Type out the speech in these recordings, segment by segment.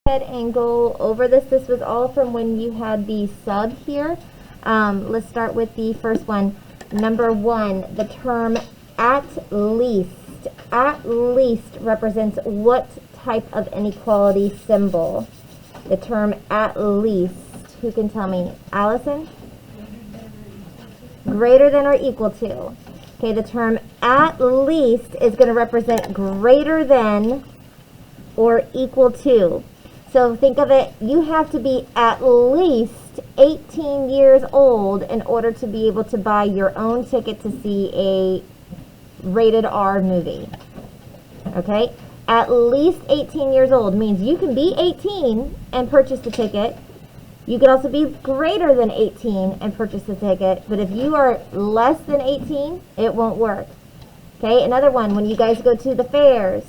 Ahead and go over this. This was all from when you had the sub here. Let's start with the first one. Number one, the term at least. At least represents what type of inequality symbol? The term at least. Who can tell me? Allison? Greater than or equal to. Okay, the term at least is going to represent greater than or equal to. So think of it, you have to be at least 18 years old in order to be able to buy your own ticket to see a rated R movie. Okay? At least 18 years old means you can be 18 and purchase the ticket. You can also be greater than 18 and purchase the ticket. But if you are less than 18, it won't work. Okay? Another one, when you guys go to the fairs,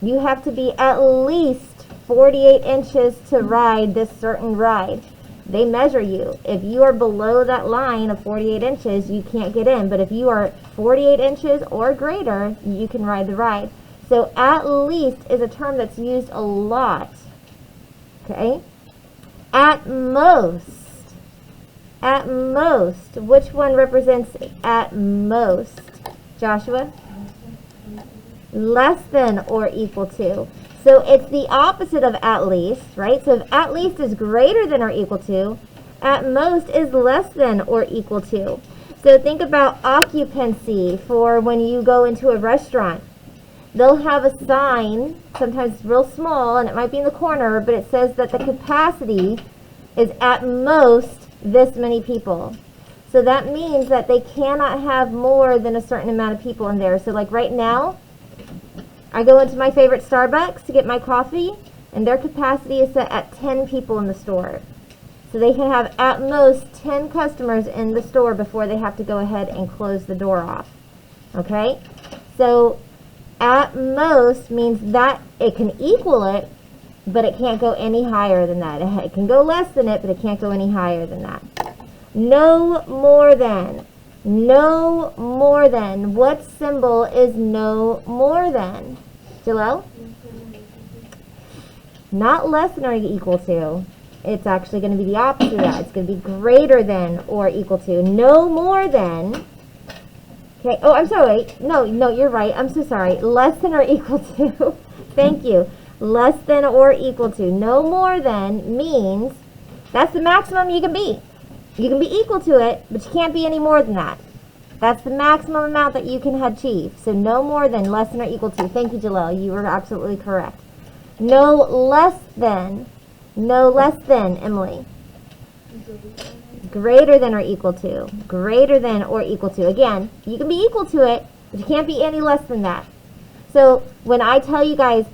you have to be at least 48 inches to ride this certain ride. They measure you. If you are below that line of 48 inches, you can't get in. But if you are 48 inches or greater, you can ride the ride. So at least is a term that's used a lot. Okay? At most. At most. Which one represents at most? Joshua? Less than or equal to. So it's the opposite of at least, right? So if at least is greater than or equal to, at most is less than or equal to. So think about occupancy for when you go into a restaurant. They'll have a sign, sometimes real small, and it might be in the corner, but it says that the capacity is at most this many people. So that means that they cannot have more than a certain amount of people in there. So like right now, I go into my favorite Starbucks to get my coffee, and their capacity is set at 10 people in the store. So they can have at most 10 customers in the store before they have to go ahead and close the door off. Okay? So at most means that it can equal it, but it can't go any higher than that. It can go less than it, but it can't go any higher than that. No more than. No more than. What symbol is no more than? Jalel? Not less than or equal to. It's actually going to be the opposite of that. It's going to be greater than or equal to. No more than. Okay. Oh, I'm sorry. No, you're right. I'm so sorry. Less than or equal to. Thank you. Less than or equal to. No more than means that's the maximum you can be. You can be equal to it, but you can't be any more than that. That's the maximum amount that you can achieve. So no more than, less than or equal to. Thank you, Jalel. You were absolutely correct. No less than, Emily. Greater than or equal to. Greater than or equal to. Again, you can be equal to it, but you can't be any less than that. So when I tell you guys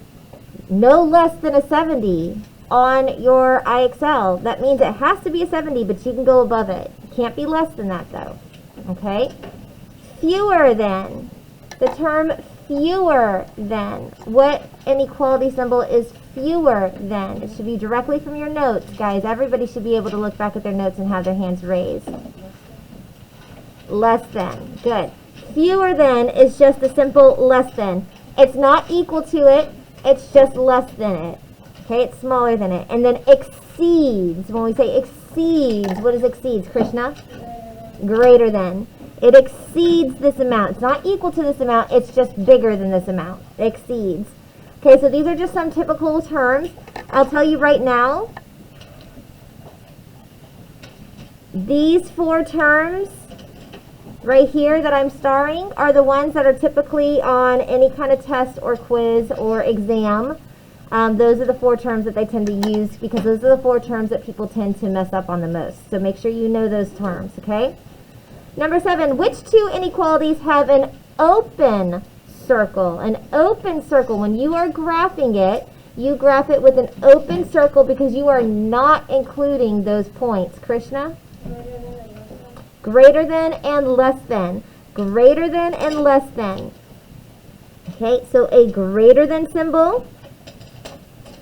no less than a 70 on your IXL, that means it has to be a 70, but you can go above it. It can't be less than that, though. Okay? Fewer than. The term fewer than. What inequality symbol is fewer than? It should be directly from your notes, guys. Everybody should be able to look back at their notes and have their hands raised. Less than. Good. Fewer than is just a simple less than. It's not equal to it. It's just less than it. Okay, it's smaller than it. And then exceeds. When we say exceeds, what is exceeds, Krishna? Greater than. It exceeds this amount. It's not equal to this amount. It's just bigger than this amount. It exceeds. Okay, so these are just some typical terms. I'll tell you right now, these four terms right here that I'm starring are the ones that are typically on any kind of test or quiz or exam. Those are the four terms that they tend to use because those are the four terms that people tend to mess up on the most. So make sure you know those terms, okay? Number 7, which two inequalities have an open circle? An open circle, when you are graphing it, you graph it with an open circle because you are not including those points. Krishna? Greater than and less than. Greater than and less than. Okay, so a greater than symbol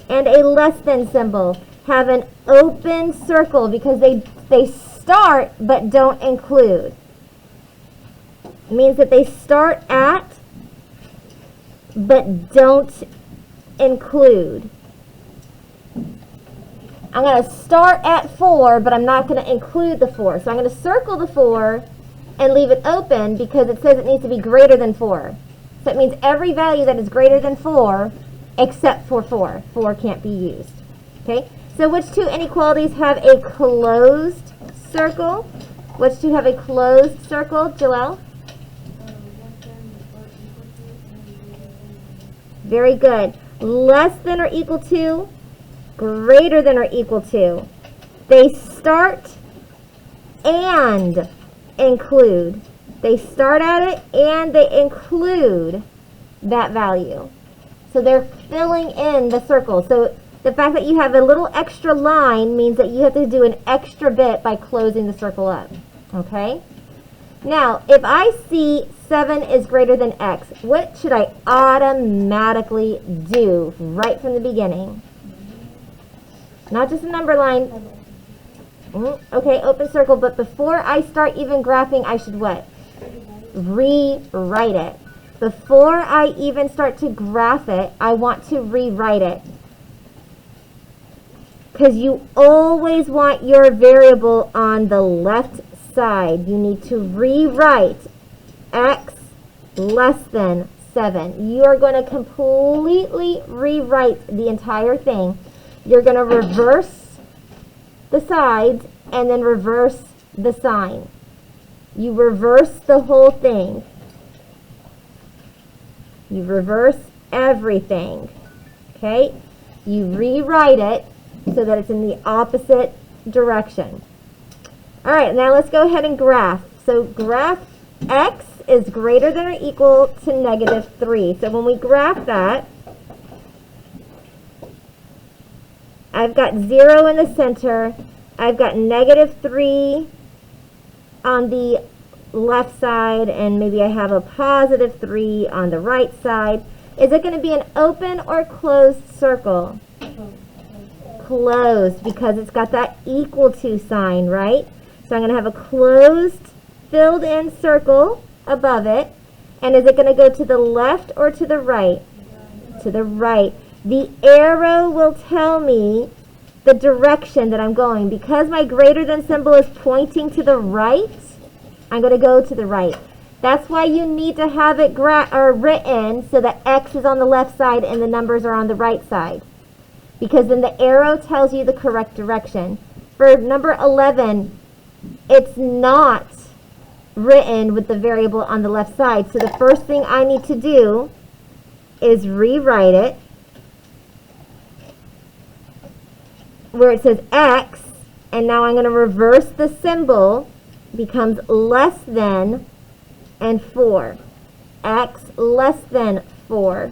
and a less than symbol have an open circle because they start but don't include. It means that they start at but don't include. I'm going to start at 4, but I'm not going to include the 4. So I'm going to circle the 4 and leave it open because it says it needs to be greater than 4. So it means every value that is greater than 4 except for 4. 4 can't be used. Okay? So which two inequalities have a closed circle? Which two have a closed circle, Joelle? Very good. Less than or equal to, greater than or equal to. They start and include. They start at it and they include that value. So they're filling in the circle. So the fact that you have a little extra line means that you have to do an extra bit by closing the circle up. Okay? Now, if I see 7 is greater than x, what should I automatically do right from the beginning? Not just a number line. Okay, open circle, but before I start even graphing, I should what? Rewrite it. Before I even start to graph it, I want to rewrite it. Because you always want your variable on the left side. You need to rewrite x less than 7. You are going to completely rewrite the entire thing. You're going to reverse the sides and then reverse the sign. You reverse the whole thing. You reverse everything. Okay? You rewrite it so that it's in the opposite direction. All right, now let's go ahead and graph. So graph x is greater than or equal to -3. So when we graph that, I've got 0 in the center. I've got -3 on the left side, and maybe I have a +3 on the right side. Is it going to be an open or closed circle? Closed, because it's got that equal to sign, right? So I'm going to have a closed, filled in circle above it. And is it going to go to the left or to the right? To the right. The arrow will tell me the direction that I'm going. Because my greater than symbol is pointing to the right, I'm going to go to the right. That's why you need to have it written so that x is on the left side and the numbers are on the right side. Because then the arrow tells you the correct direction. For number 11, it's not written with the variable on the left side. So the first thing I need to do is rewrite it where it says x, and now I'm going to reverse the symbol, becomes less than and 4. X less than 4.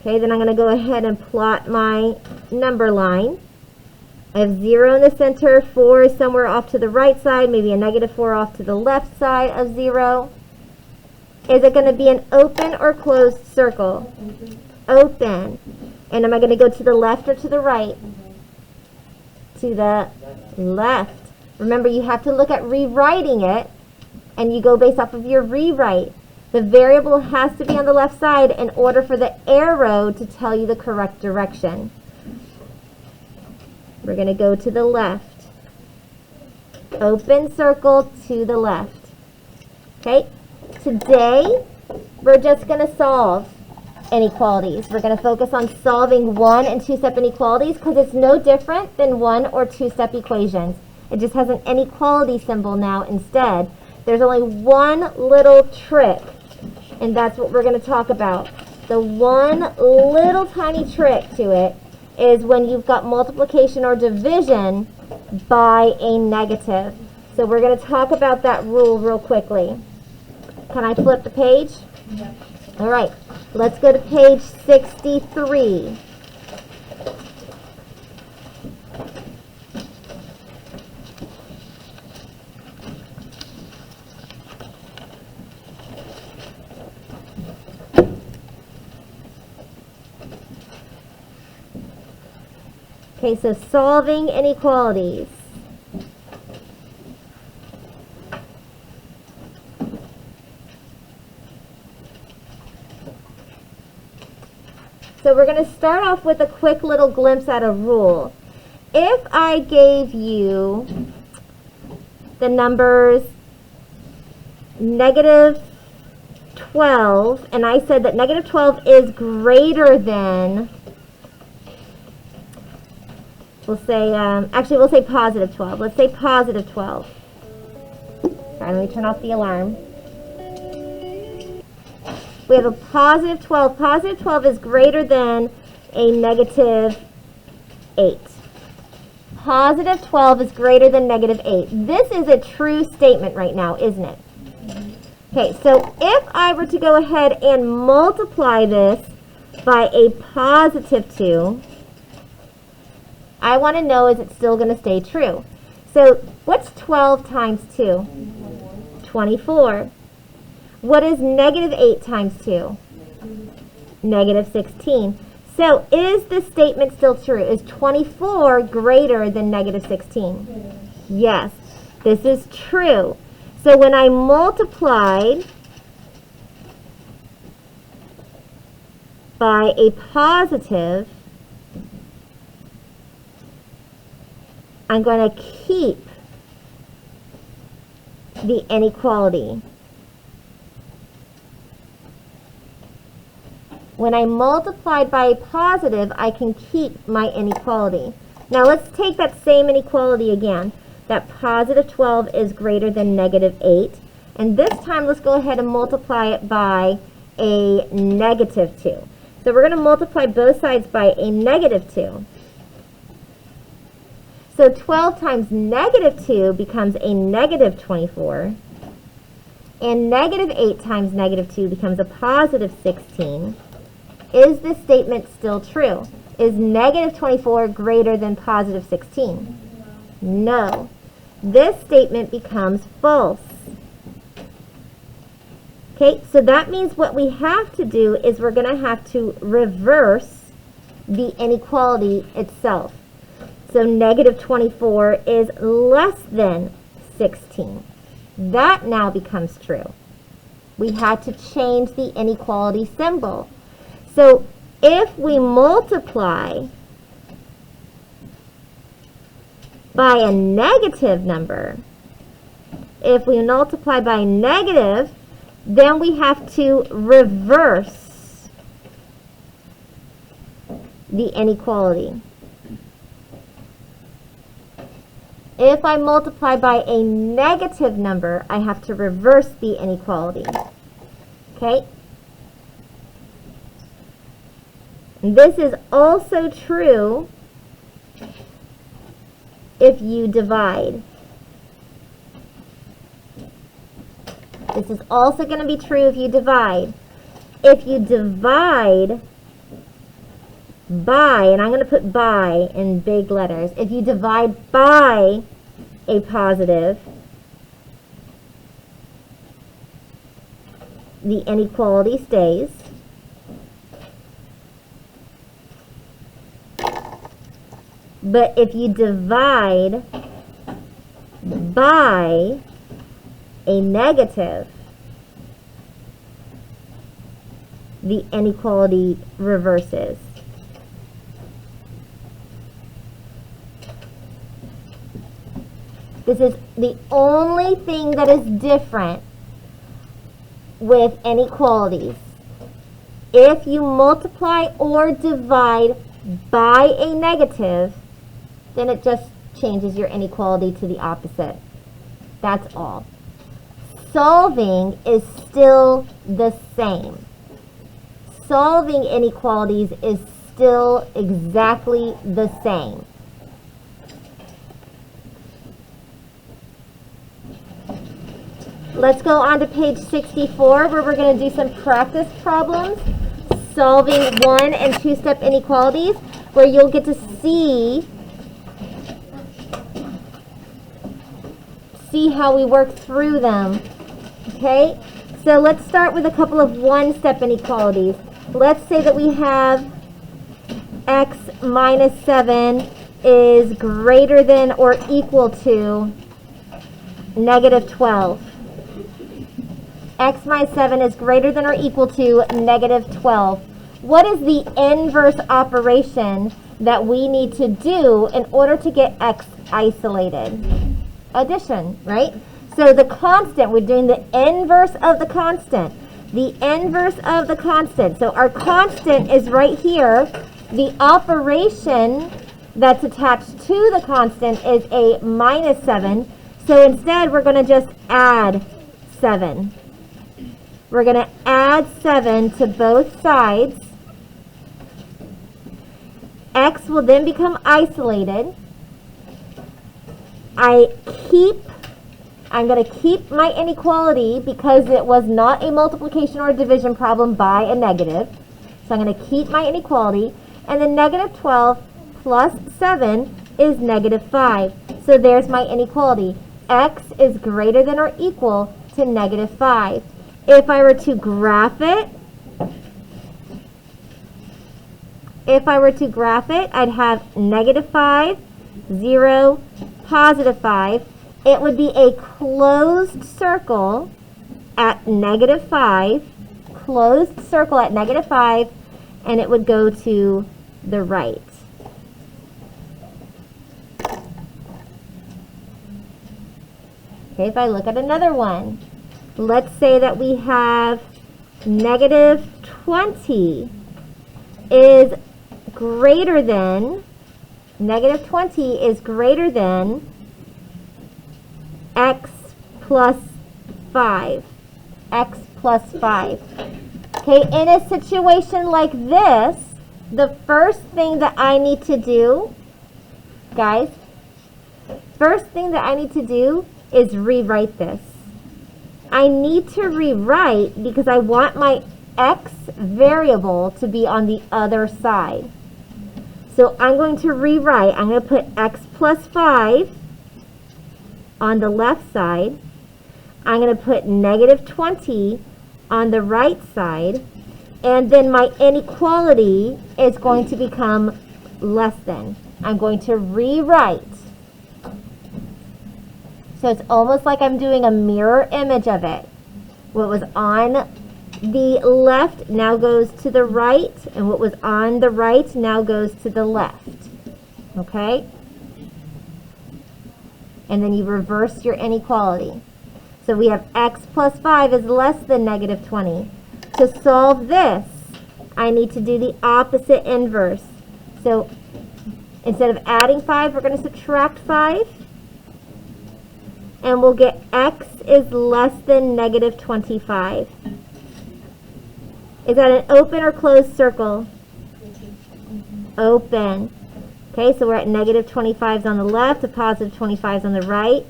Okay, then I'm going to go ahead and plot my number line. I have 0 in the center, 4 is somewhere off to the right side, maybe a -4 off to the left side of 0. Is it going to be an open or closed circle? Open. And am I going to go to the left or to the right? To the left. Remember, you have to look at rewriting it, and you go based off of your rewrite. The variable has to be on the left side in order for the arrow to tell you the correct direction. We're going to go to the left. Open circle to the left. Okay? Today, we're just going to solve inequalities. We're going to focus on solving 1- and 2-step inequalities because it's no different than 1- or 2-step equations. It just has an inequality symbol now instead. There's only one little trick, and that's what we're going to talk about. The one little tiny trick to it is when you've got multiplication or division by a negative. So we're going to talk about that rule real quickly. Can I flip the page? Yeah. All right, let's go to page 63. Okay, so solving inequalities. So we're going to start off with a quick little glimpse at a rule. if I gave you the numbers negative 12, and I said that negative 12 is greater than, we'll say, actually we'll say positive 12. Let's say positive 12. Sorry, let me turn off the alarm. We have a positive 12. Positive 12 is greater than a negative 8. Positive 12 is greater than negative 8. This is a true statement right now, isn't it? Okay, so if I were to go ahead and multiply this by a positive 2, I want to know, is it still going to stay true? So what's 12 times 2? 24. What is negative 8 times 2? Negative 16. So is this statement still true? Is 24 greater than negative 16? Yes, this is true. So when I multiplied by a positive, I'm going to keep the inequality. When I multiplied by a positive, I can keep my inequality. Now let's take that same inequality again. That positive 12 is greater than negative 8. And this time, let's go ahead and multiply it by a negative 2. So we're going to multiply both sides by a negative 2. So 12 times negative 2 becomes a negative 24. And negative 8 times negative 2 becomes a positive 16. Is this statement still true? Is negative 24 greater than positive 16? No. This statement becomes false. Okay, so that means what we have to do is we're going to have to reverse the inequality itself. So negative 24 is less than 16. That now becomes true. We had to change the inequality symbol. So if we multiply by a negative number, if we multiply by negative, then we have to reverse the inequality. If I multiply by a negative number, I have to reverse the inequality. Okay? And this is also true if you divide. This is also going to be true if you divide. If you divide by, and I'm going to put by in big letters, if you divide by a positive, the inequality stays. But if you divide by a negative, the inequality reverses. This is the only thing that is different with inequalities. If you multiply or divide by a negative, then it just changes your inequality to the opposite. That's all. Solving is still the same. Solving inequalities is still exactly the same. Let's go on to page 64, where we're going to do some practice problems, solving 1- and 2-step inequalities, where you'll get to see how we work through them. Okay, so let's start with a couple of 1-step inequalities. Let's say that we have x minus 7 is greater than or equal to negative 12. X minus 7 is greater than or equal to negative 12. What is the inverse operation that we need to do in order to get x isolated. Addition, right? So the constant, we're doing the inverse of the constant. The inverse of the constant. So our constant is right here. The operation that's attached to the constant is a minus 7. So instead, we're going to just add 7. We're going to add 7 to both sides. X will then become isolated. I'm going to keep my inequality because it was not a multiplication or a division problem by a negative. So I'm going to keep my inequality. And then negative 12 plus 7 is negative 5. So there's my inequality. X is greater than or equal to negative 5. If I were to graph it, I'd have negative 5, 0, positive 5. It would be a closed circle at negative 5, closed circle at negative 5, and it would go to the right. Okay, if I look at another one, let's say that we have negative 20 is greater than, negative 20 is greater than x plus 5. X plus 5. Okay, in a situation like this, the first thing that I need to do, guys, is rewrite this. I need to rewrite because I want my x variable to be on the other side. So I'm going to rewrite. I'm going to put x plus 5 on the left side. I'm going to put negative 20 on the right side. And then my inequality is going to become less than. I'm going to rewrite. So it's almost like I'm doing a mirror image of it. What was on the left now goes to the right, and what was on the right now goes to the left. Okay? And then you reverse your inequality. So we have x plus 5 is less than negative 20. To solve this, I need to do the opposite inverse. So instead of adding 5, we're going to subtract 5. And we'll get x is less than negative 25. Is that an open or closed circle? Open. Okay, so we're at negative 25s on the left, a positive 25s on the right.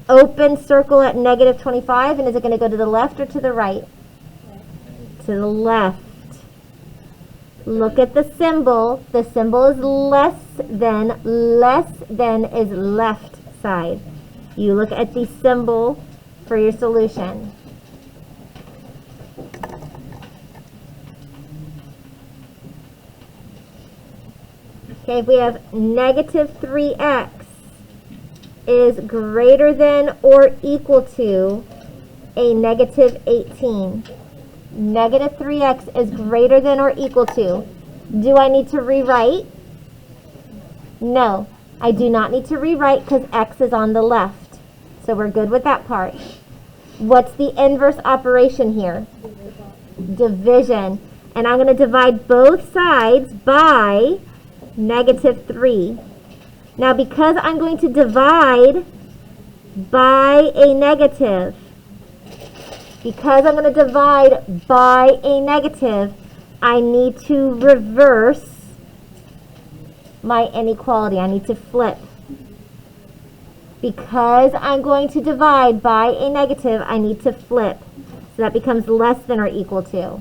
Open circle at negative 25, and is it going to go to the left or to the right? To the left. Look at the symbol. The symbol is less than is left side. You look at the symbol for your solution. Okay, if we have negative 3x is greater than or equal to a negative 18. Negative 3x is greater than or equal to. Do I need to rewrite? No, I do not need to rewrite because x is on the left. So we're good with that part. What's the inverse operation here? Division. And I'm going to divide both sides by negative 3. Now because I'm going to divide by a negative, I need to reverse my inequality. I need to flip. Because I'm going to divide by a negative, I need to flip. So that becomes less than or equal to.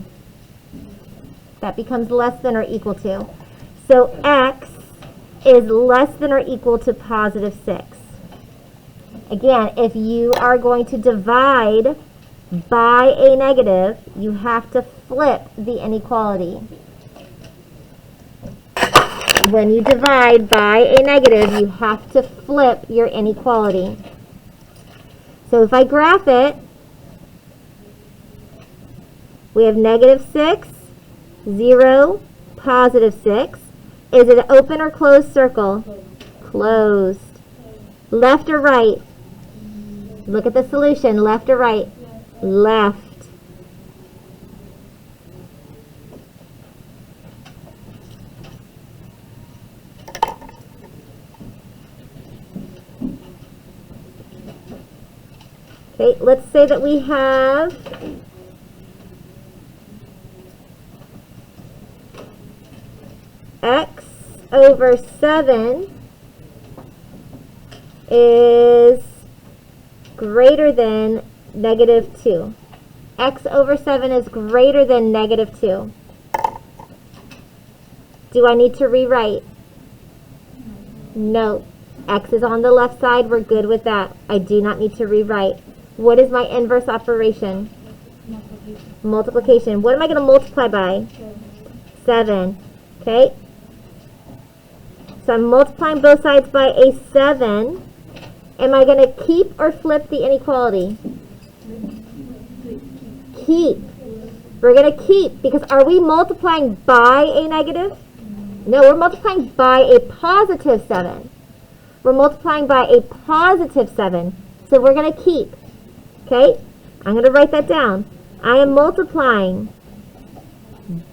So x is less than or equal to positive 6. Again, if you are going to divide by a negative, you have to flip the inequality. When you divide by a negative, you have to flip your inequality. So if I graph it, we have negative 6, 0, positive 6. Is it an open or closed circle? Closed. Left or right? Look at the solution. Left or right? Left. Okay, let's say that we have x over 7 is greater than negative 2. X over 7 is greater than negative 2. Do I need to rewrite? No. X is on the left side. We're good with that. I do not need to rewrite. What is my inverse operation? Multiplication. What am I going to multiply by? 7. Okay? So I'm multiplying both sides by a 7. Am I going to keep or flip the inequality? Keep. We're going to keep, because are we multiplying by a negative? No, we're multiplying by a positive 7. We're multiplying by a positive 7. So we're going to keep. Okay? I'm going to write that down. I am multiplying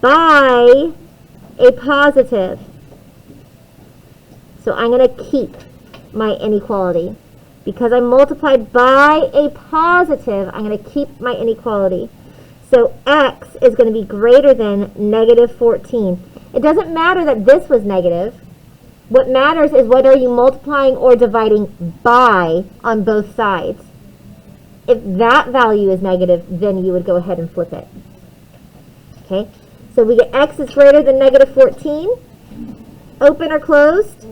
by a positive. So I'm going to keep my inequality. Because I multiplied by a positive, I'm going to keep my inequality. So x is going to be greater than negative 14. It doesn't matter that this was negative. What matters is what are you multiplying or dividing by on both sides. If that value is negative, then you would go ahead and flip it. Okay? So we get x is greater than negative 14. Open or closed?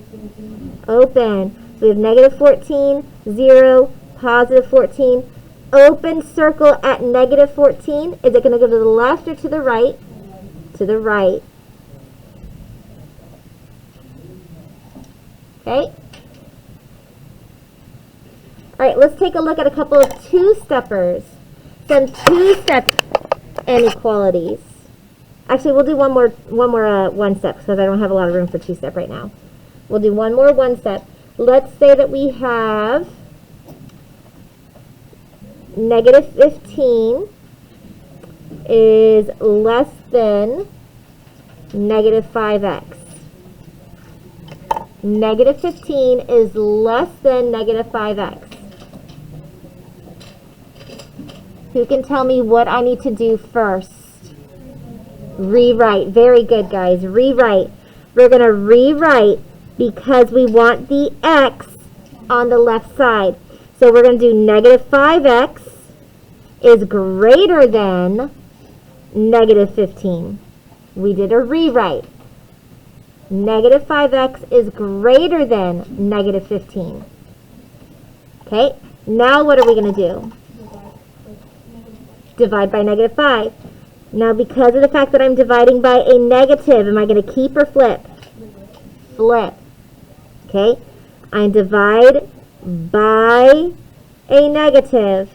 Open. So we have negative 14, 0, positive 14. Open circle at negative 14. Is it going to go to the left or to the right? To the right. Okay? All right, let's take a look at a couple of two-steppers. Some two-step inequalities. Actually, we'll do one more one-step because I don't have a lot of room for two-step right now. We'll do one more one-step. Let's say that we have negative 15 is less than negative 5x. Negative 15 is less than negative 5x. Who can tell me what I need to do first? Rewrite. Very good, guys. Rewrite. We're going to rewrite because we want the x on the left side. So we're going to do negative 5x is greater than negative 15. We did a rewrite. Negative 5x is greater than negative 15. Okay, now what are we going to do? Divide by negative 5. Now because of the fact that I'm dividing by a negative, am I going to keep or flip? Flip. Okay, I divide by a negative.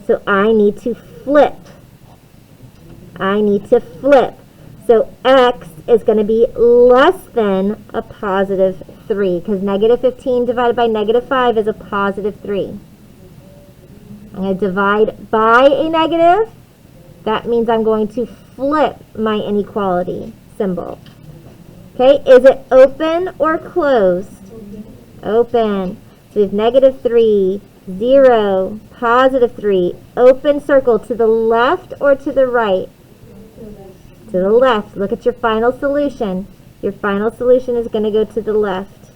So I need to flip. I need to flip. So x is going to be less than a positive 3 because negative 15 divided by negative 5 is a positive 3. I'm going to divide by a negative. That means I'm going to flip my inequality symbol. Okay, is it open or closed? Open. So we have negative 3, 0, positive 3. Open circle to the left or to the right? To the left. Look at your final solution. Your final solution is going to go to the left.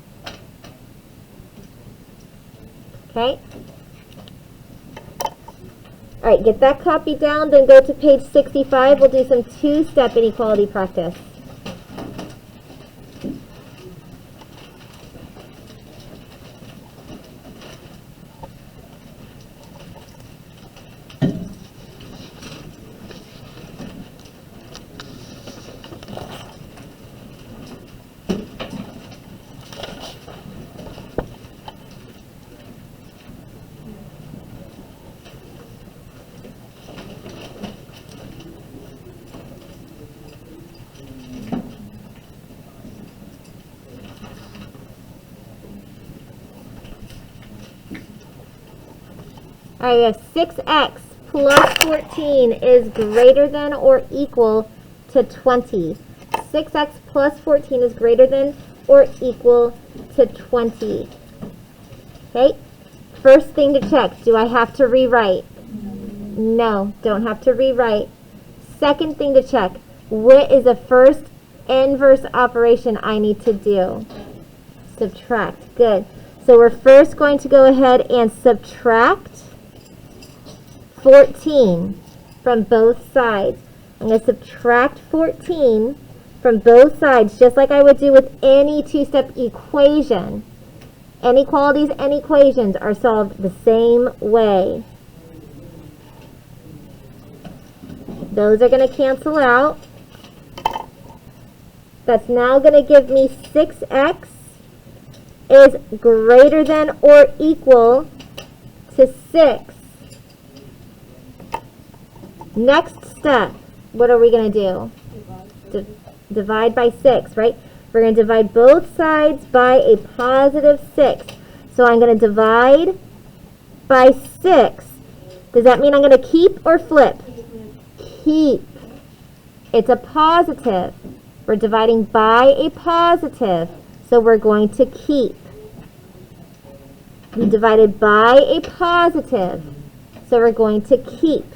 Okay? All right, get that copy down, then go to page 65. We'll do some two-step inequality practice. All right, we have 6x plus 14 is greater than or equal to 20. 6x plus 14 is greater than or equal to 20. Okay, first thing to check, do I have to rewrite? No, don't have to rewrite. Second thing to check, what is the first inverse operation I need to do? Subtract. Good. So we're first going to go ahead and subtract 14 from both sides. I'm going to subtract 14 from both sides, just like I would do with any two-step equation. Inequalities and equations are solved the same way. Those are going to cancel out. That's now going to give me 6x is greater than or equal to 6. Next step, what are we going to do? Divide by 6, right? We're going to divide both sides by a positive 6. So I'm going to divide by 6. Does that mean I'm going to keep or flip? Keep. It's a positive. We're dividing by a positive, so we're going to keep. We divided by a positive, so we're going to keep.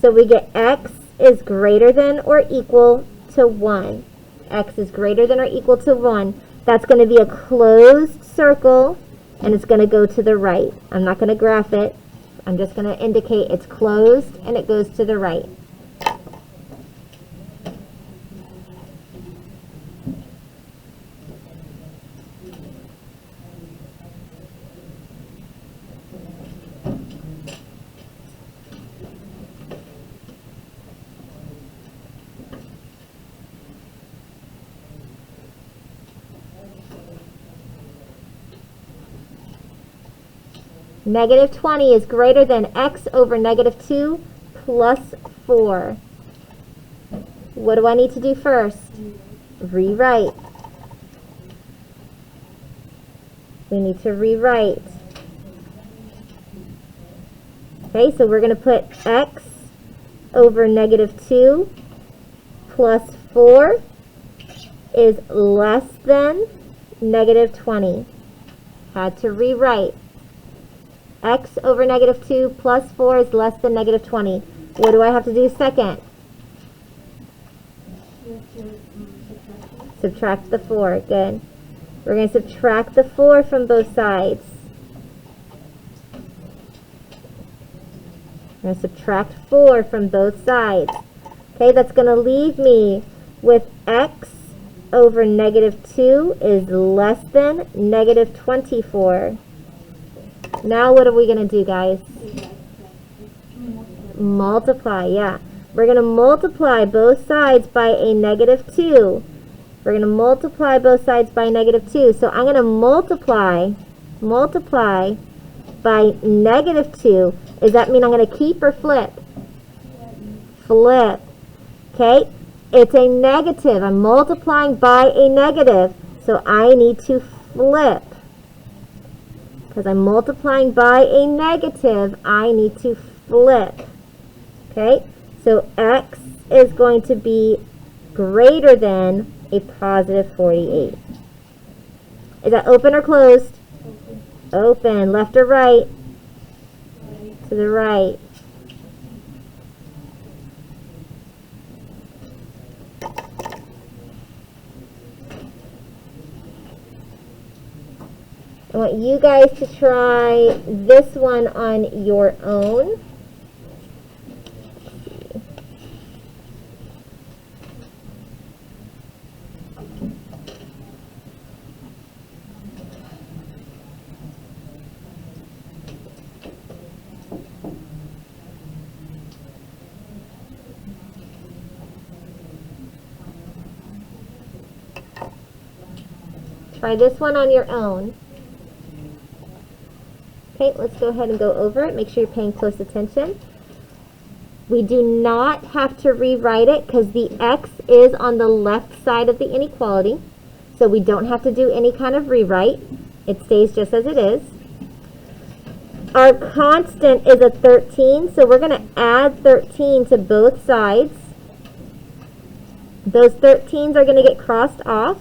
So we get x is greater than or equal to 1. X is greater than or equal to 1. That's going to be a closed circle, and it's going to go to the right. I'm not going to graph it. I'm just going to indicate it's closed, and it goes to the right. Negative 20 is greater than x over negative 2 plus 4. What do I need to do first? Rewrite. We need to rewrite. Okay, so we're going to put x over negative 2 plus 4 is less than negative 20. Had to rewrite. X over negative 2 plus 4 is less than negative 20. What do I have to do second? Subtract the 4. Good. We're going to subtract the 4 from both sides. We're going to subtract 4 from both sides. Okay, that's going to leave me with x over negative 2 is less than negative 24. Now what are we going to do, guys? Multiply, yeah. We're going to multiply both sides by a negative 2. We're going to multiply both sides by negative 2. So I'm going to multiply by negative 2. Does that mean I'm going to keep or flip? Flip. Okay? It's a negative. I'm multiplying by a negative. So I need to flip. Because I'm multiplying by a negative, I need to flip. Okay? So x is going to be greater than a positive 48. Is that open or closed? Open. Left or right? To the right. I want you guys to try this one on your own. Try this one on your own. Okay, let's go ahead and go over it. Make sure you're paying close attention. We do not have to rewrite it because the x is on the left side of the inequality. So we don't have to do any kind of rewrite. It stays just as it is. Our constant is a 13, so we're going to add 13 to both sides. Those 13s are going to get crossed off.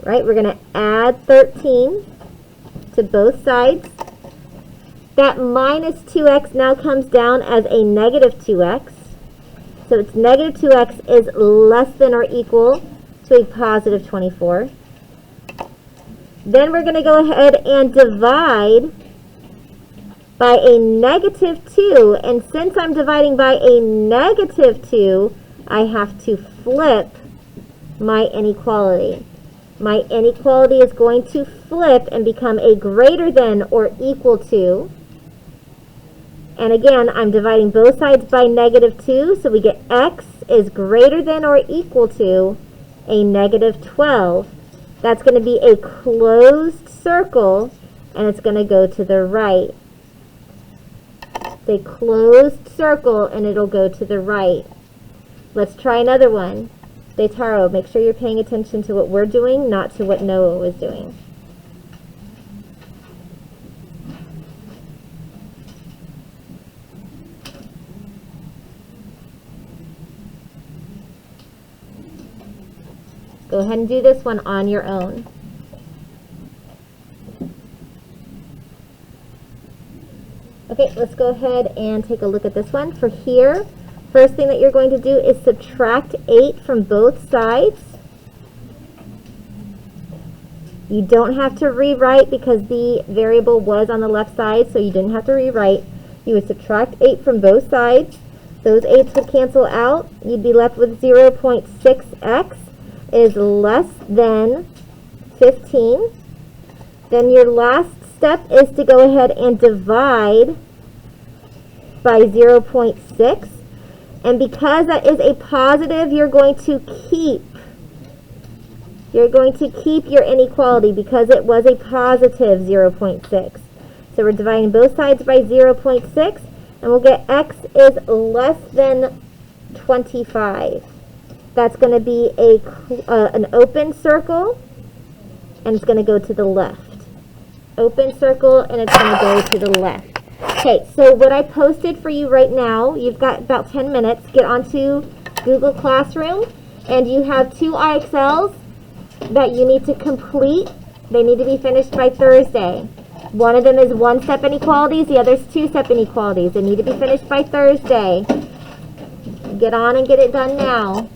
Right? We're going to add 13 to both sides. That minus 2x now comes down as a negative 2x. So it's negative 2x is less than or equal to a positive 24. Then we're going to go ahead and divide by a negative 2. And since I'm dividing by a negative 2, I have to flip my inequality. My inequality is going to flip and become a greater than or equal to. And again, I'm dividing both sides by negative 2, so we get x is greater than or equal to a negative 12. That's going to be a closed circle, and it's going to go to the right. It's a closed circle, and it'll go to the right. Let's try another one. Deitaro, make sure you're paying attention to what we're doing, not to what Noah was doing. Go ahead and do this one on your own. Okay, let's go ahead and take a look at this one. For here, first thing that you're going to do is subtract 8 from both sides. You don't have to rewrite because the variable was on the left side, so you didn't have to rewrite. You would subtract 8 from both sides. Those 8s would cancel out. You'd be left with 0.6x is less than 15. Then your last step is to go ahead and divide by 0.6. And because that is a positive, you're going to keep your inequality because it was a positive 0.6. So we're dividing both sides by 0.6, and we'll get x is less than 25. That's going to be an open circle, and it's going to go to the left. Open circle, and it's going to go to the left. Okay, so what I posted for you right now, you've got about 10 minutes. Get onto Google Classroom, and you have 2 IXLs that you need to complete. They need to be finished by Thursday. One of them is 1-step inequalities. The other is 2-step inequalities. They need to be finished by Thursday. Get on and get it done now.